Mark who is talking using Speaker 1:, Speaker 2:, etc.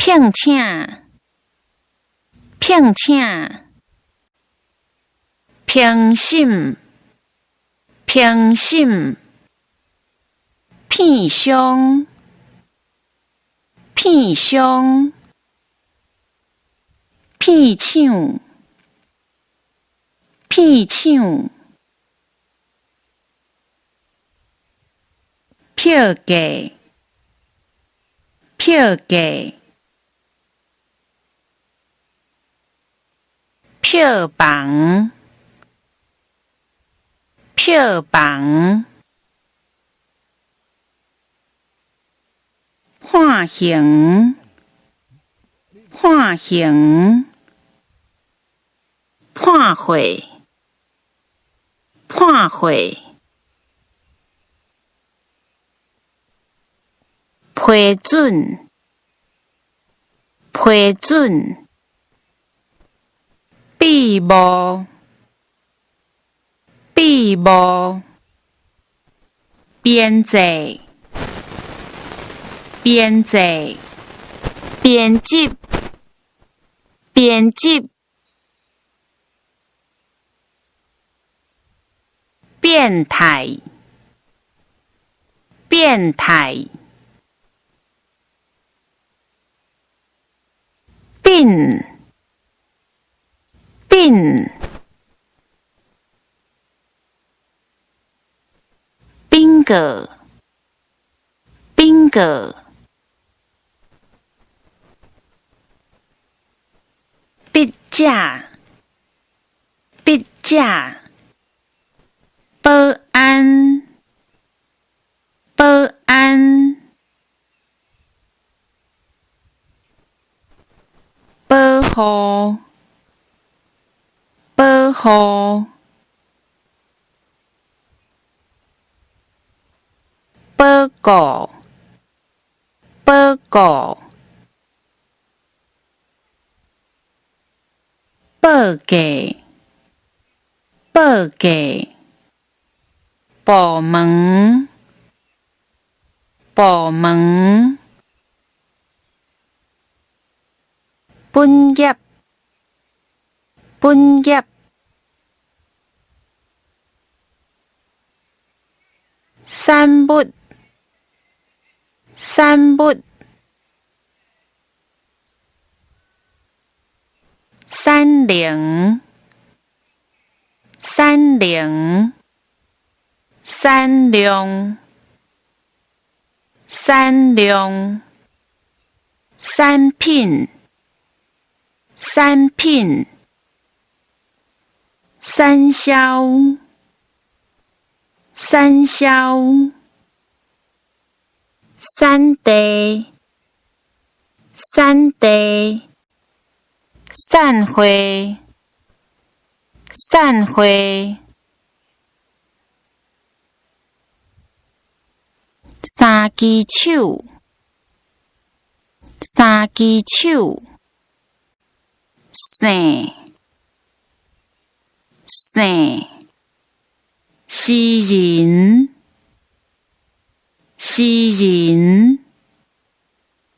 Speaker 1: 聘请，聘请，平心，平心，片伤，片伤，片抢，片抢，票价，票价，票房，票房，判刑，判刑，判会，判会，批准，批准，闭幕，闭幕，编辑，编辑，编辑，编辑，变态，变态，病，病，宾果，宾果，笔架，笔架，保安，保安，保护，保护，报告，报告，报价，报价，部门，部门，本业，本业，产物，产物，三菱，三菱，三量，三量，产品，产品，产销，产销，产地，产地，散会，散会，三只手，三只手，生，生，诗人，诗人。